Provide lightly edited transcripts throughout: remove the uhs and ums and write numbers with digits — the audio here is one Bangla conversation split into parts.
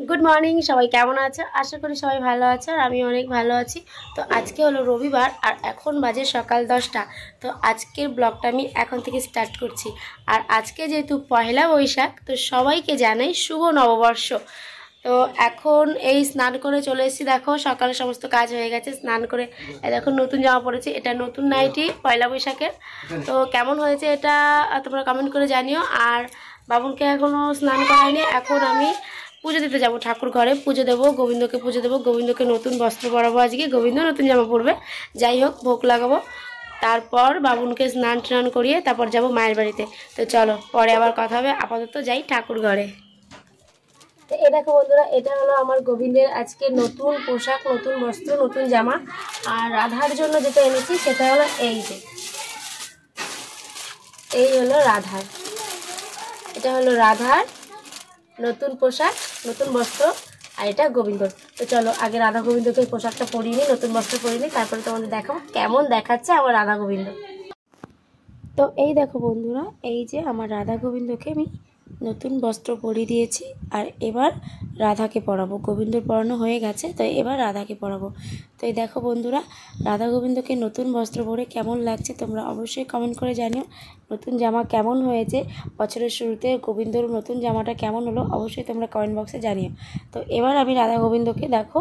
গুড মর্নিং, সবাই কেমন আছো? আশা করি সবাই ভালো আছো আর আমি অনেক ভালো আছি। তো আজকে হলো রবিবার আর এখন বাজে সকাল 10টা। তো আজকের ব্লগটা আমি এখন থেকে স্টার্ট করছি। আর আজকে যেহেতু পয়লা বৈশাখ, তো সবাইকে জানাই শুভ নববর্ষ। তো এখন এই স্নান করে চলে এসেছি। দেখো সকালে সমস্ত কাজ হয়ে গেছে, স্নান করে দেখো নতুন জামা পরেছি, এটা নতুন নাইটি পয়লা বৈশাখের। তো কেমন হয়েছে এটা তোমরা কমেন্ট করে জানিও। আর বাবুনকে এখনও স্নান করাইনি, এখন আমি পুজো দিতে যাবো, ঠাকুর ঘরে পুজো দেবো, গোবিন্দকে পুজো দেবো, গোবিন্দকে নতুন বস্ত্র পরাবো, আজকে গোবিন্দ নতুন জামা পরবে। যাই হোক, ভোগ লাগাবো, তারপর বাবুনকে স্নান টান করিয়ে তারপর যাব মায়ের বাড়িতে। তো চলো পরে আবার কথা হবে, আপাতত যাই ঠাকুর ঘরে। তো এই দেখো বন্ধুরা, এটা হলো আমার গোবিন্দের আজকে নতুন পোশাক, নতুন বস্ত্র, নতুন জামা। আর রাধার জন্য যেটা এনেছি সেটা হলো এই হলো রাধার, এটা হলো রাধার নতুন পোশাক, নতুন বস্ত্র, আর এটা গোবিন্দর। তো চলো আগে রাধা গোবিন্দকে পোশাকটা পরিয়ে নিই, নতুন বস্ত্র পরিয়ে নিই, তারপরে তোমাদের দেখাবো কেমন দেখাচ্ছে আমার রাধা গোবিন্দ। তো এই দেখো বন্ধুরা, এই যে আমার রাধা গোবিন্দকে আমি নতুন বস্ত্র পরিয়ে দিয়েছি। আর এবার রাধাকে পরাবো, গোবিন্দর পরানো হয়ে গেছে, তো এবার রাধাকে পরাবো। তো এই দেখো বন্ধুরা, রাধা গোবিন্দকে নতুন বস্ত্র পরে কেমন লাগছে তোমরা অবশ্যই কমেন্ট করে জানিও। নতুন জামা কেমন হয়েছে, বছরের শুরুতে গোবিন্দর নতুন জামাটা কেমন হলো অবশ্যই তোমরা কমেন্ট বক্সে জানিও। তো এবার আমি রাধা গোবিন্দকে দেখো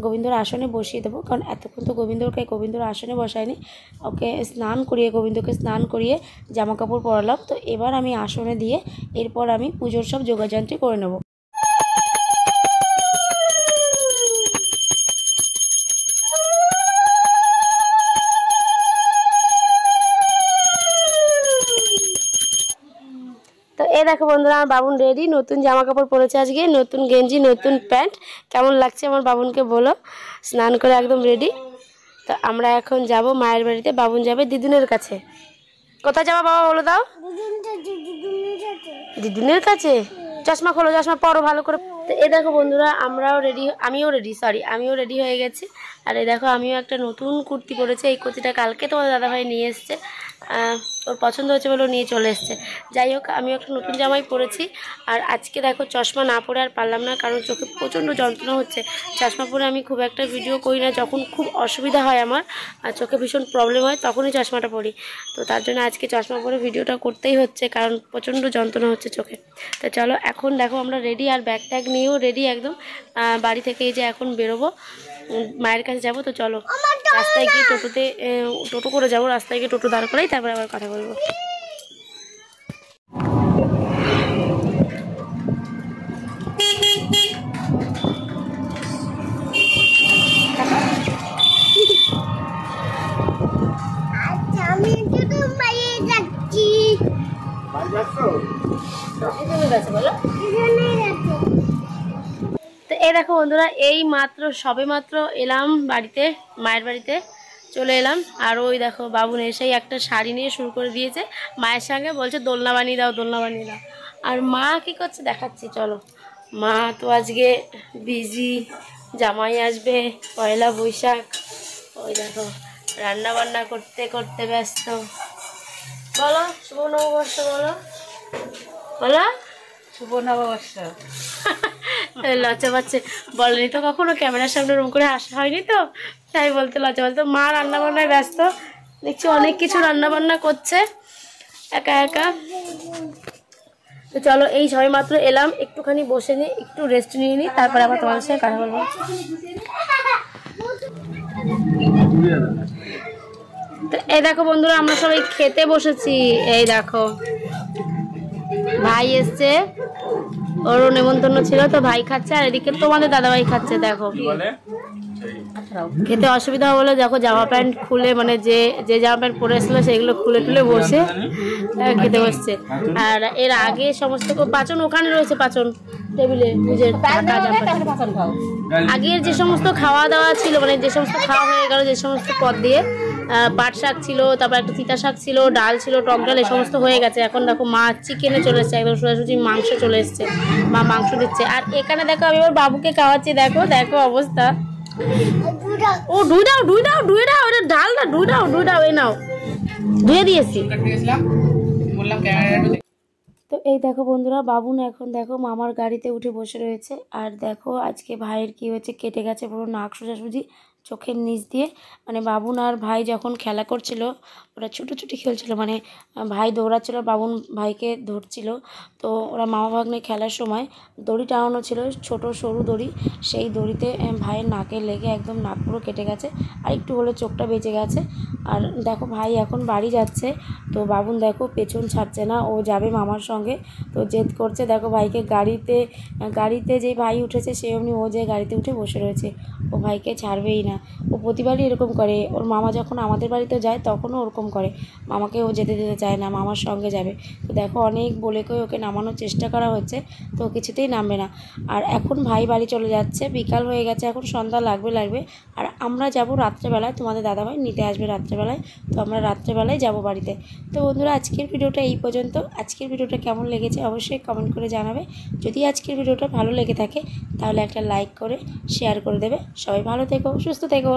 গোবিন্দর আসনে বসিয়ে দেবো, কারণ এতক্ষণ তো গোবিন্দর আসনে বসায়নি, ওকে স্নান করিয়ে, গোবিন্দকে স্নান করিয়ে জামা কাপড় পরালাম। তো এবার আমি আসনে দিয়ে এরপর আমি পুজোর সব যোগাযন্ত্রী করে নেব। তো এই দেখো বন্ধুরা, আমার বাবুন রেডি, নতুন জামা কাপড় পরেছে, আজকে নতুন গেঞ্জি, নতুন প্যান্ট। কেমন লাগছে আমার বাবুনকে বলো, স্নান করে একদম রেডি। তো আমরা এখন যাব মায়ের বাড়িতে, বাবুন যাবে দিদুনের কাছে। কোথায় যাবো বাবা বলো দাও? দিদুনের কাছে। চশমা খোলো, চশমা পরো ভালো করে। তো এই দেখো বন্ধুরা, আমিও রেডি হয়ে গেছি। আর এই দেখো আমিও একটা নতুন কুর্তি পরেছি, এই কুর্তিটা কালকে তোমাদের দাদাভাই নিয়ে এসছে, ওর পছন্দ হচ্ছে বলে নিয়ে চলে এসছে। যাই হোক, আমিও একটা নতুন জামাই পরেছি। আর আজকে দেখো চশমা না পরে আর পারলাম না, কারণ চোখে প্রচণ্ড যন্ত্রণা হচ্ছে। চশমা পরে আমি খুব একটা ভিডিও করি না, যখন খুব অসুবিধা হয় আমার আর চোখে ভীষণ প্রবলেম হয় তখনই চশমাটা পরি। তো তার জন্য আজকে চশমা পরে ভিডিওটা করতেই হচ্ছে, কারণ প্রচণ্ড যন্ত্রণা হচ্ছে চোখে। তো চলো এখন দেখো আমরা রেডি, আর ব্যাগ ট্যাগ নিয়েও রেডি একদম। বাড়ি থেকে এই যে এখন বেরোবো, মায়ের কাছে যাবো। তো চলো রাস্তায় গিয়ে টোটো করে যাবো, রাস্তায় গিয়ে টোটো দাঁড় করাই তারপরে আবার কথা বলবো। তো এই দেখো বন্ধুরা, এই মাত্র সবে মাত্র এলাম বাড়িতে, মায়ের বাড়িতে চলে এলাম। আর ওই দেখো বাবুন এসেই একটা শাড়ি নিয়ে শুরু করে দিয়েছে, মায়ের সঙ্গে বলছে দোলনা বানিয়ে দাও, দোলনা বানিয়ে দাও। আর মা কি করছে দেখাচ্ছি চলো। মা তো আজকে বিজি, জামাই আসবে পয়লা বৈশাখ, ওই দেখো রান্না বান্না করতে করতে ব্যস্ত। বলো শুভ নববর্ষ, বলো বলো শুভ নববর্ষ। লজ্জা পাচ্ছে, বলেনি তো কখনো ক্যামেরার সামনে রুম করে আসা হয়নি, তো তাই বলতে লজ্জা পাচ্ছে। মা রান্না বান্নায় ব্যস্ত, দেখছি অনেক কিছু রান্না বান্না করছে একা একা। তো চলো এই সবে মাত্র এলাম, একটুখানি বসে নিই, একটু রেস্ট নিয়ে নিই, তারপরে আবার তোমাদের সাথে কথা বলবো। তো এই দেখো বন্ধুরা, আমরা সবাই খেতে বসেছি। এই দেখো ভাই এসছে, ওরও নেমন্তন্ন ছিল, তো ভাই খাচ্ছে, আর এদিকে তোমাদের দাদাভাই খাচ্ছে। দেখো খেতে অসুবিধা হলো, দেখো জামা প্যান্ট খুলে, মানে যে জামা প্যান্ট পরে এসেছিলো সেগুলো খুলে টুলে বসে খেতে বসছে। আর এর আগে সমস্ত পাচন ওখানে রয়েছে, পাচন টেবিলে নিজের আগের যে সমস্ত খাওয়া দাওয়া ছিল, মানে যে সমস্ত খাওয়া হয়ে গেল, যে সমস্ত পদ দিয়ে, পাট শাক ছিল, তারপর একটা তিতা শাক ছিল, ডাল ছিল, টক ডাল, এই সমস্ত হয়ে গেছে। এখন দেখো মা চিকেনে চলে এসছে, একদম সোজাসুজি মাংস চলে এসছে, মা মাংস দিচ্ছে। আর এখানে দেখো আমি ওর বাবুকে খাওয়াচ্ছি, দেখো দেখো অবস্থা। ও ধুয়ে দাও, ওটা ডাল না, ধুয়ে দাও, এই নাও ধুয়ে দিয়েছি। তো এই দেখো বন্ধুরা, বাবুন এখন দেখো মামার গাড়িতে উঠে বসে রয়েছে। আর দেখো আজকে ভাইয়ের কি হয়েছে, কেটে গেছে পুরো নাক সোজাসুজি চোখের নিচ দিয়ে। মানে বাবুন আর ভাই যখন খেলা করছিল, ওরা ছুটোছুটি খেলছিল, মানে ভাই দৌড়াচ্ছিল, বাবুন ভাইকে ধরছিল। তো ওরা মামা ভাগ্নে খেলার সময় দড়ি টানানো ছিল, ছোট সরু দড়ি, সেই দড়িতে ভাইয়ের নাকে লেগে একদম নাক পুরো কেটে গেছে, আর একটু হলে চোখটা বেঁচে গেছে। আর দেখো ভাই এখন বাড়ি যাচ্ছে, তো বাবুন দেখো পেছন ছাড়ছে না, ও যাবে মামার সঙ্গে। তো জেদ করছে, দেখো ভাইকে গাড়িতে যেই ভাই উঠেছে সে অমনি ও যে গাড়িতে উঠে বসে রয়েছে, ও ভাইকে ছাড়বেই না। ও প্রতিবারই এরকম করে, ওর মামা যখন আমাদের বাড়িতে যায় তখনও ওরকম করে, মামাকে ও যেতে দিতে চায় না, মামার সঙ্গে যাবে। তো দেখো অনেক বলে কই ওকে নামানোর চেষ্টা করা হচ্ছে, তো ও কিছুতেই নামবে না। আর এখন ভাই বাড়ি চলে যাচ্ছে, বিকাল হয়ে গেছে, এখন সন্ধ্যা লাগবে। আর আমরা যাব রাত্রেবেলায়, তোমাদের দাদাভাই নিতে আসবে রাত্রেবেলায়, তো আমরা রাত্রেবেলায় যাব বাড়িতে। তো বন্ধুরা আজকের ভিডিওটা এই পর্যন্ত। আজকের ভিডিওটা কেমন লেগেছে অবশ্যই কমেন্ট করে জানাবে। যদি আজকের ভিডিওটা ভালো লেগে থাকে তাহলে একটা লাইক করে শেয়ার করে দেবে। সবাই ভালো থেকো, সুস্থ থেকো।